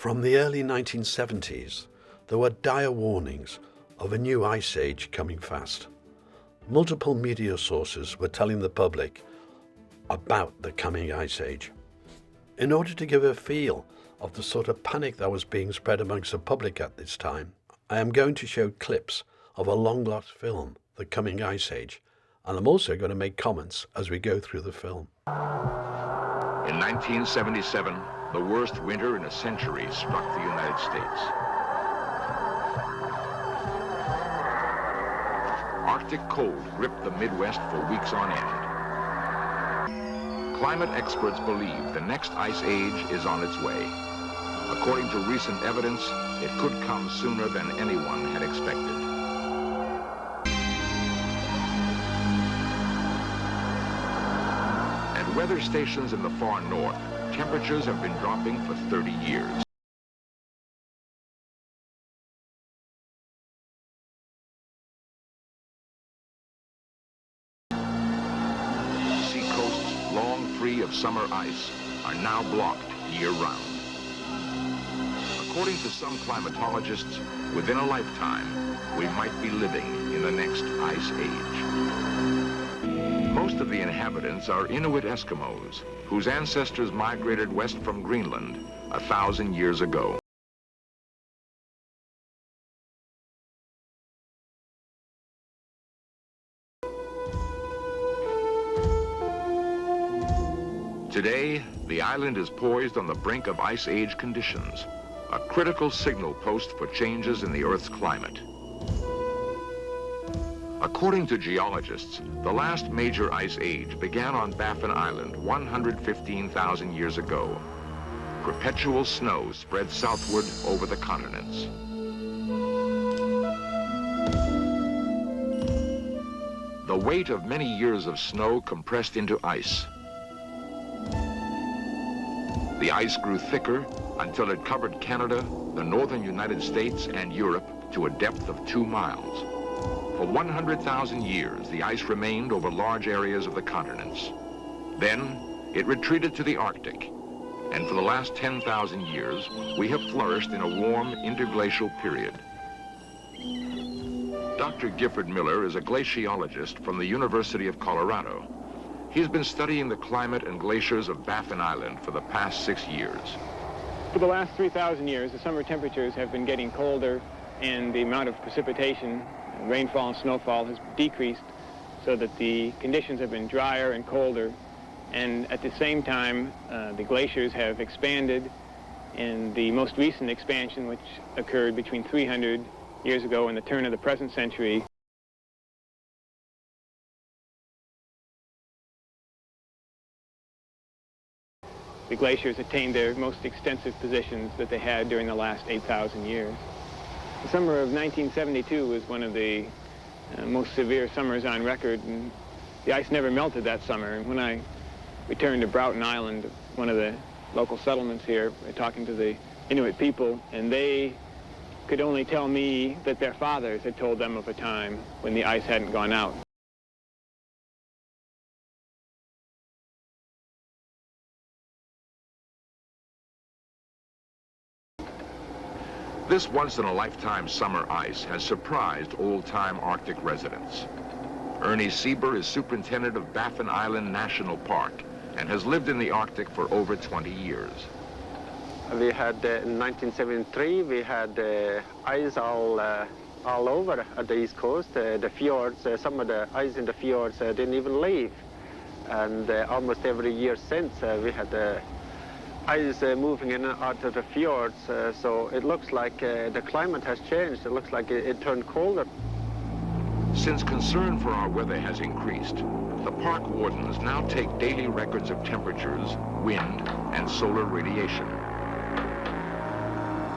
From the early 1970s, there were dire warnings of a new ice age coming fast. Multiple media sources were telling the public about the coming ice age. In order to give a feel of the sort of panic that was being spread amongst the public at this time, I am going to show clips of a long-lost film, The Coming Ice Age, and I'm also going to make comments as we go through the film. In 1977, the worst winter in a century struck the United States. Arctic cold gripped the Midwest for weeks on end. Climate experts believe the next ice age is on its way. According to recent evidence, it could come sooner than anyone had expected. At weather stations in the far north, temperatures have been dropping for 30 years. Sea coasts long free of summer ice are now blocked year-round. According to some climatologists, within a lifetime, we might be living in the next ice age. Most of the inhabitants are Inuit Eskimos, whose ancestors migrated west from Greenland 1,000 years ago. Today, the island is poised on the brink of ice age conditions, a critical signal post for changes in the Earth's climate. According to geologists, the last major ice age began on Baffin Island 115,000 years ago. Perpetual snow spread southward over the continents. The weight of many years of snow compressed into ice. The ice grew thicker until it covered Canada, the northern United States, and Europe to a depth of 2 miles. For 100,000 years, the ice remained over large areas of the continents. Then, it retreated to the Arctic, and for the last 10,000 years, we have flourished in a warm interglacial period. Dr. Gifford Miller is a glaciologist from the University of Colorado. He's been studying the climate and glaciers of Baffin Island for the past 6 years. For the last 3,000 years, the summer temperatures have been getting colder, and the amount of precipitation, rainfall and snowfall has decreased, so that the conditions have been drier and colder. And at the same time, the glaciers have expanded. In the most recent expansion, which occurred between 300 years ago and the turn of the present century, the glaciers attained their most extensive positions that they had during the last 8,000 years. The summer of 1972 was one of the most severe summers on record, and the ice never melted that summer. And when I returned to Broughton Island, one of the local settlements here, talking to the Inuit people, and they could only tell me that their fathers had told them of a time when the ice hadn't gone out. This once-in-a-lifetime summer ice has surprised old-time Arctic residents. Ernie Sieber is superintendent of Baffin Island National Park and has lived in the Arctic for over 20 years. We had, in 1973, we had ice all over at the East Coast. The fjords, some of the ice in the fjords didn't even leave. And almost every year since, we had ice moving in and out of the fjords, so it looks like the climate has changed. It looks like it turned colder. Since concern for our weather has increased, the park wardens now take daily records of temperatures, wind, and solar radiation.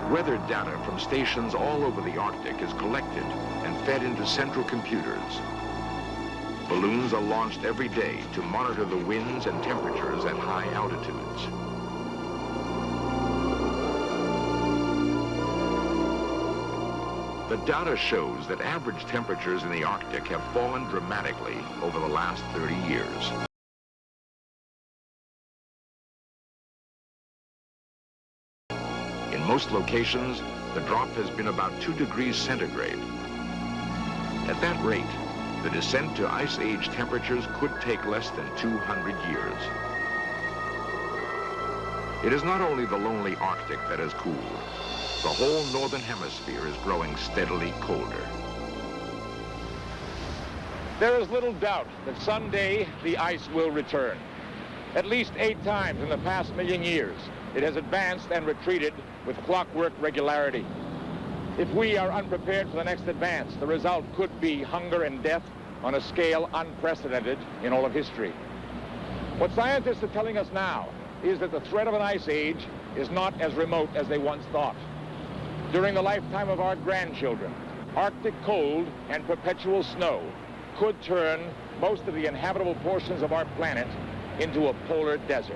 Weather data from stations all over the Arctic is collected and fed into central computers. Balloons are launched every day to monitor the winds and temperatures at high altitudes. The data shows that average temperatures in the Arctic have fallen dramatically over the last 30 years. In most most locations, the drop has been about 2 degrees centigrade. At that rate, the descent to Ice Age temperatures could take less than 200 years. It is not only the lonely Arctic that has cooled. The whole northern hemisphere is growing steadily colder. There is little doubt that someday the ice will return. At least 8 times in the past 1,000,000 years, it has advanced and retreated with clockwork regularity. If we are unprepared for the next advance, the result could be hunger and death on a scale unprecedented in all of history. What scientists are telling us now is that the threat of an ice age is not as remote as they once thought. During the lifetime of our grandchildren, Arctic cold and perpetual snow could turn most of the inhabitable portions of our planet into a polar desert.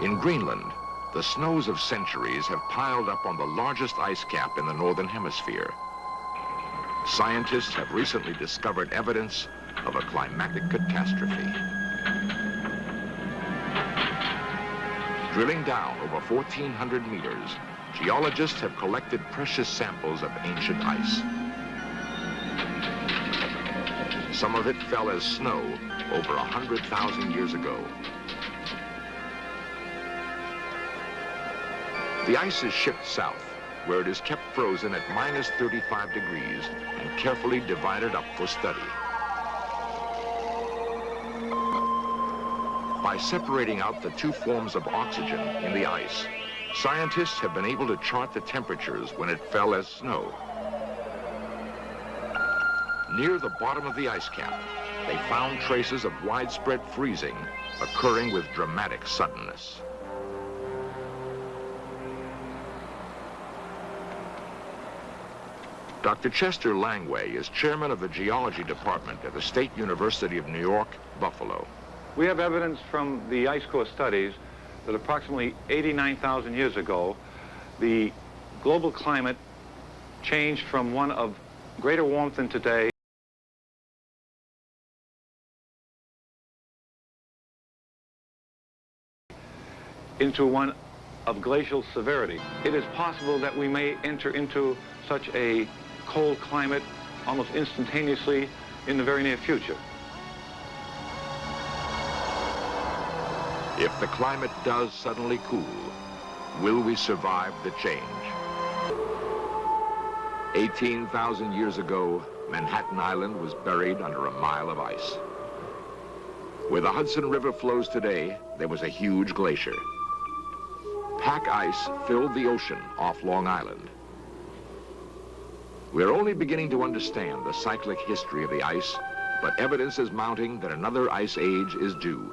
In Greenland, the snows of centuries have piled up on the largest ice cap in the northern hemisphere. Scientists have recently discovered evidence of a climatic catastrophe. Drilling down over 1,400 meters, geologists have collected precious samples of ancient ice. Some of it fell as snow over 100,000 years ago. The ice is shipped south, where it is kept frozen at minus 35 degrees and carefully divided up for study. By separating out the 2 forms of oxygen in the ice, scientists have been able to chart the temperatures when it fell as snow. Near the bottom of the ice cap, they found traces of widespread freezing occurring with dramatic suddenness. Dr. Chester Langway is chairman of the geology department at the State University of New York, Buffalo. We have evidence from the ice core studies that approximately 89,000 years ago, the global climate changed from one of greater warmth than today into one of glacial severity. It is possible that we may enter into such a cold climate almost instantaneously in the very near future. If the climate does suddenly cool, will we survive the change? 18,000 years ago, Manhattan Island was buried under a mile of ice. Where the Hudson River flows today, there was a huge glacier. Pack ice filled the ocean off Long Island. We're only beginning to understand the cyclic history of the ice, but evidence is mounting that another ice age is due.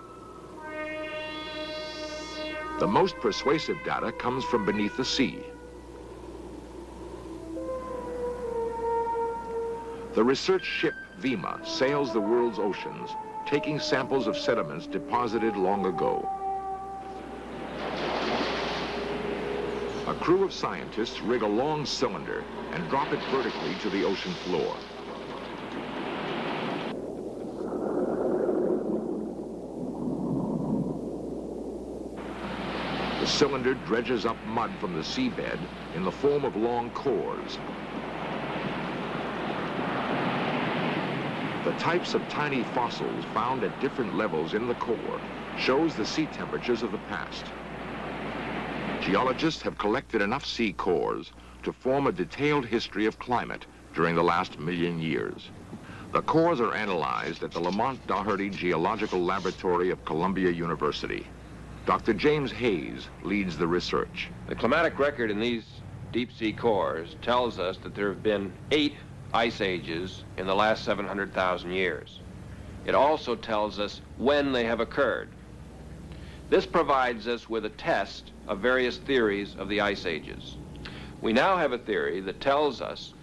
The most persuasive data comes from beneath the sea. The research ship Vima sails the world's oceans, taking samples of sediments deposited long ago. A crew of scientists rig a long cylinder and drop it vertically to the ocean floor. The cylinder dredges up mud from the seabed in the form of long cores. The types of tiny fossils found at different levels in the core shows the sea temperatures of the past. Geologists have collected enough sea cores to form a detailed history of climate during the last 1,000,000 years. The cores are analyzed at the Lamont Doherty Geological Laboratory of Columbia University. Dr. James Hayes leads the research. The climatic record in these deep sea cores tells us that there have been 8 ice ages in the last 700,000 years. It also tells us when they have occurred. This provides us with a test of various theories of the ice ages. We now have a theory that tells us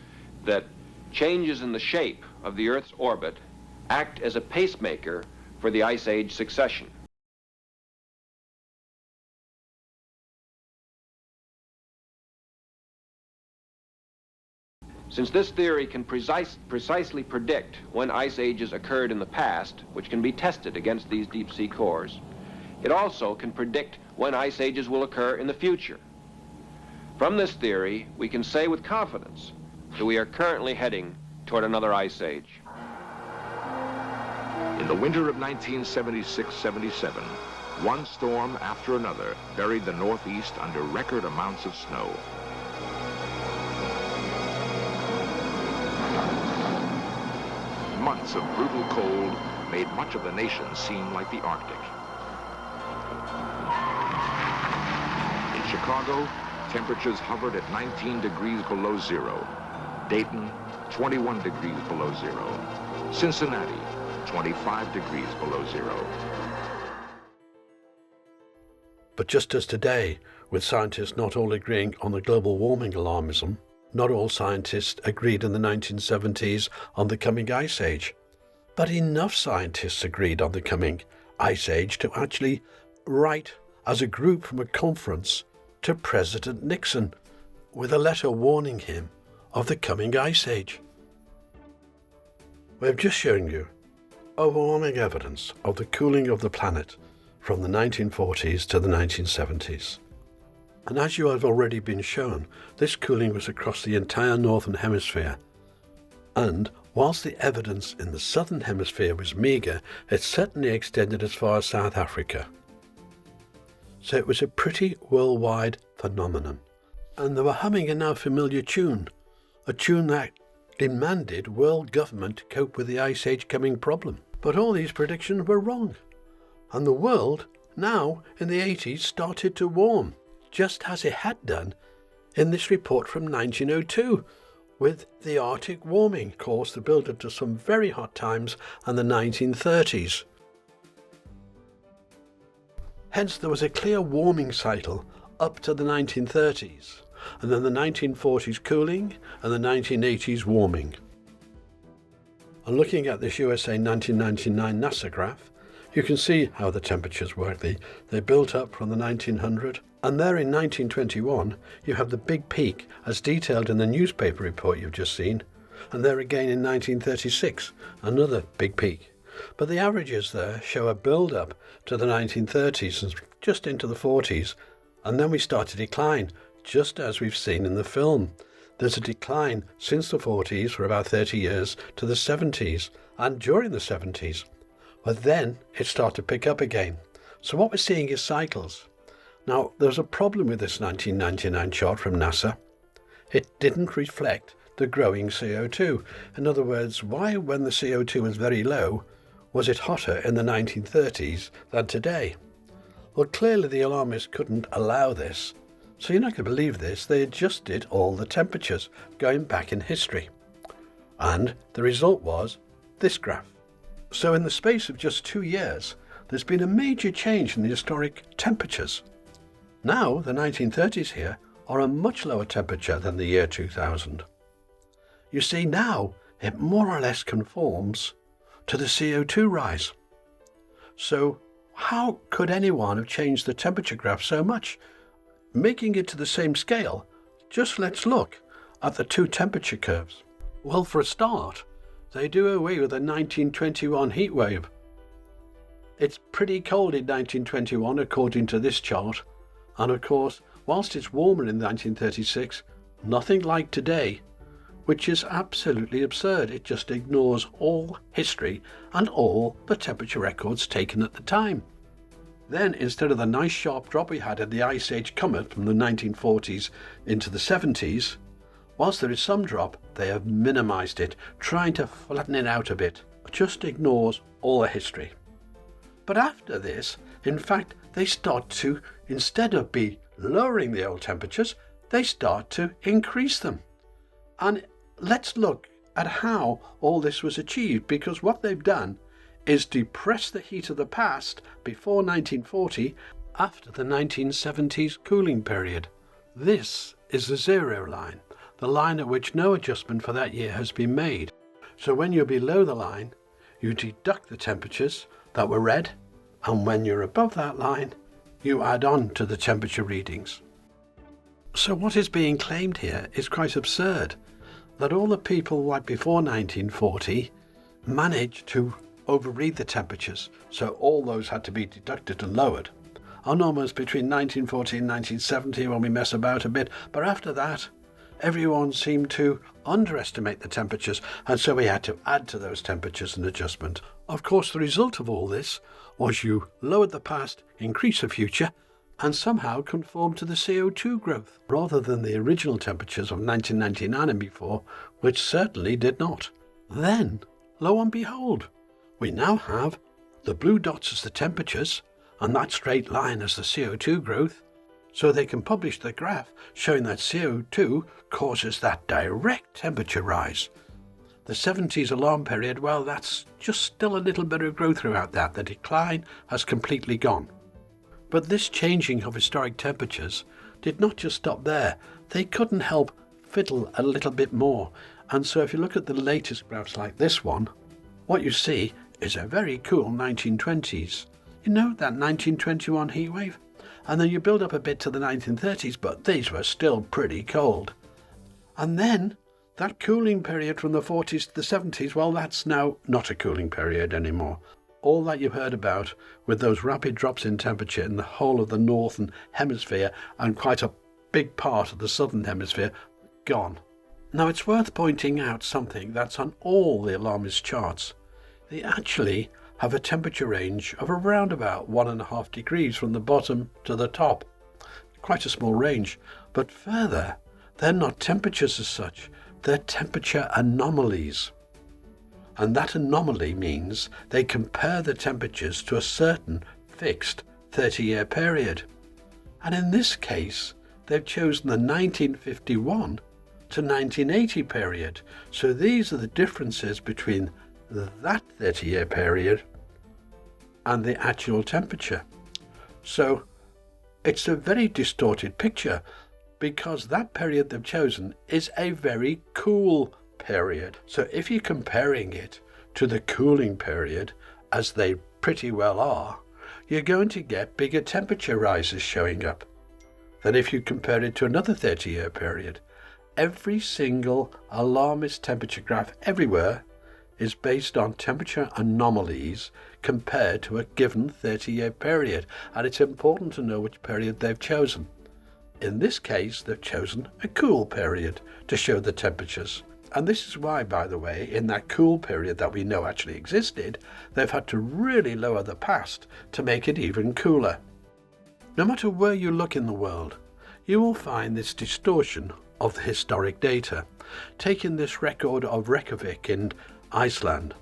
that changes in the shape of the Earth's orbit act as a pacemaker for the ice age succession. Since this theory can precisely predict when ice ages occurred in the past, which can be tested against these deep sea cores, it also can predict when ice ages will occur in the future. From this theory, we can say with confidence that we are currently heading toward another ice age. In the winter of 1976-77, one storm after another buried the Northeast under record amounts of snow. Months of brutal cold made much of the nation seem like the Arctic. In Chicago, temperatures hovered at 19 degrees below zero. Dayton, 21 degrees below zero. Cincinnati, 25 degrees below zero. But just as today, with scientists not all agreeing on the global warming alarmism, not all scientists agreed in the 1970s on the coming ice age. But enough scientists agreed on the coming ice age to actually write as a group from a conference to President Nixon with a letter warning him of the coming ice age. We have just shown you overwhelming evidence of the cooling of the planet from the 1940s to the 1970s. And as you have already been shown, this cooling was across the entire northern hemisphere. And whilst the evidence in the southern hemisphere was meagre, it certainly extended as far as South Africa. So it was a pretty worldwide phenomenon. And they were humming a now familiar tune, a tune that demanded world government to cope with the Ice Age coming problem. But all these predictions were wrong. And the world, now in the 80s, started to warm, just as it had done in this report from 1902, with the Arctic warming caused the build-up to some very hot times in the 1930s. Hence there was a clear warming cycle up to the 1930s, and then the 1940s cooling and the 1980s warming. And looking at this USA 1999 NASA graph, you can see how the temperatures work. They built up from the 1900, and there in 1921 you have the big peak as detailed in the newspaper report you've just seen, and there again in 1936, another big peak. But the averages there show a build-up to the 1930s and just into the 40s, and then we start to decline, just as we've seen in the film. There's a decline since the 40s for about 30 years to the 70s, and during the 70s. But then it started to pick up again. So what we're seeing is cycles. Now, there's a problem with this 1999 chart from NASA. It didn't reflect the growing CO2. In other words, why, when the CO2 was very low, was it hotter in the 1930s than today? Well, clearly the alarmists couldn't allow this. So you're not going to believe this, they adjusted all the temperatures going back in history. And the result was this graph. So in the space of just 2 years, there's been a major change in the historic temperatures. Now, the 1930s here are a much lower temperature than the year 2000. You see, now it more or less conforms to the CO2 rise. So how could anyone have changed the temperature graph so much? Making it to the same scale, just let's look at the two temperature curves. Well, for a start, they do away with the 1921 heat wave. It's pretty cold in 1921 according to this chart, and of course, whilst it's warmer in 1936, nothing like today, which is absolutely absurd. It just ignores all history and all the temperature records taken at the time. Then, instead of the nice sharp drop we had in the Ice Age comet from the 1940s into the 70s, whilst there is some drop, they have minimized it, trying to flatten it out a bit. It just ignores all the history. But after this, in fact, they start to, instead of be lowering the old temperatures, they start to increase them. And let's look at how all this was achieved, because what they've done is depress the heat of the past before 1940 after the 1970s cooling period. This is the zero line, the line at which no adjustment for that year has been made. So when you're below the line, you deduct the temperatures that were red, and when you're above that line, you add on to the temperature readings. So what is being claimed here is quite absurd, that all the people like before 1940 managed to overread the temperatures, so all those had to be deducted and lowered. almost between 1940 and 1970 when we mess about a bit, but after that, everyone seemed to underestimate the temperatures, and so we had to add to those temperatures an adjustment. Of course, the result of all this was you lowered the past, increased the future, and somehow conformed to the CO2 growth, rather than the original temperatures of 1999 and before, which certainly did not. Then, lo and behold, we now have the blue dots as the temperatures, and that straight line as the CO2 growth, so they can publish the graph showing that CO2 causes that direct temperature rise. The 70s alarm period, well, that's just still a little bit of growth throughout that. The decline has completely gone. But this changing of historic temperatures did not just stop there. They couldn't help fiddle a little bit more. And so if you look at the latest graphs like this one, what you see is a very cool 1920s. You know, that 1921 heatwave? And then you build up a bit to the 1930s, but these were still pretty cold. And then that cooling period from the 40s to the 70s, well, that's now not a cooling period anymore. All that you heard about with those rapid drops in temperature in the whole of the northern hemisphere and quite a big part of the southern hemisphere, gone. Now, it's worth pointing out something that's on all the alarmist charts. They actually have a temperature range of around about 1.5 degrees from the bottom to the top. Quite a small range, but further, they're not temperatures as such, they're temperature anomalies. And that anomaly means they compare the temperatures to a certain fixed 30-year period. And in this case, they've chosen the 1951 to 1980 period. So these are the differences between that 30-year period and the actual temperature. So it's a very distorted picture because that period they've chosen is a very cool period. So if you're comparing it to the cooling period, as they pretty well are, you're going to get bigger temperature rises showing up than if you compare it to another 30-year period. Every single alarmist temperature graph everywhere is based on temperature anomalies compared to a given 30-year period, and it's important to know which period they've chosen. In this case, they've chosen a cool period to show the temperatures. And this is why, by the way, in that cool period that we know actually existed, they've had to really lower the past to make it even cooler. No matter where you look in the world, you will find this distortion of the historic data. Taking this record of Reykjavik in Iceland,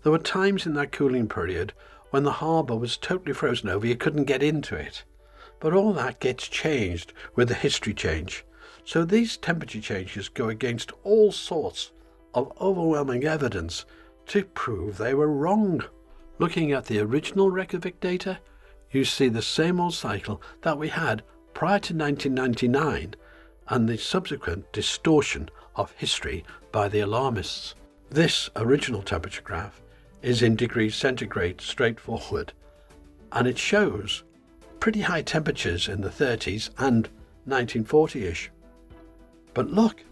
there were times in that cooling period when the harbour was totally frozen over, you couldn't get into it. But all that gets changed with the history change. So these temperature changes go against all sorts of overwhelming evidence to prove they were wrong. Looking at the original Reykjavik data, you see the same old cycle that we had prior to 1999 and the subsequent distortion of history by the alarmists. This original temperature graph is in degrees centigrade straightforward, and it shows pretty high temperatures in the 30s and 1940-ish. But look,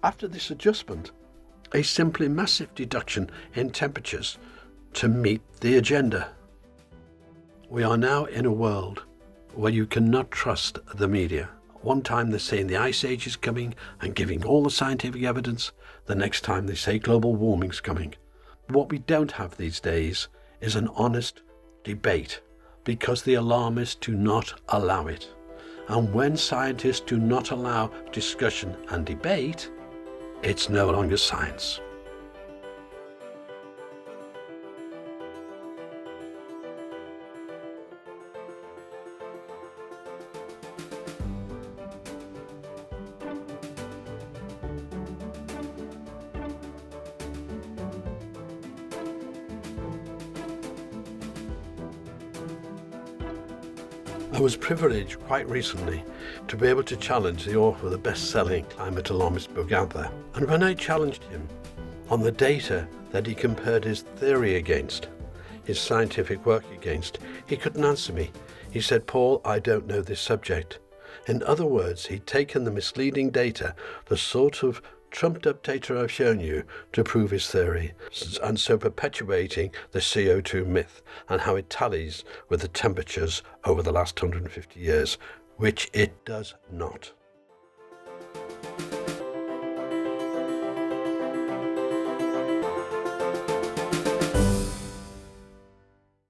after this adjustment, a simply massive deduction in temperatures to meet the agenda. We are now in a world where you cannot trust the media. One time they're saying the ice age is coming and giving all the scientific evidence. The next time they say global warming's coming. What we don't have these days is an honest debate because the alarmists do not allow it. And when scientists do not allow discussion and debate, it's no longer science. I was privileged quite recently to be able to challenge the author of the best-selling climate alarmist book out there. And when I challenged him on the data that he compared his theory against, his scientific work against, he couldn't answer me. He said, "Paul, I don't know this subject." In other words, he'd taken the misleading data, the sort of trumped-up data I've shown you to prove his theory, and so perpetuating the CO2 myth and how it tallies with the temperatures over the last 150 years, which it does not.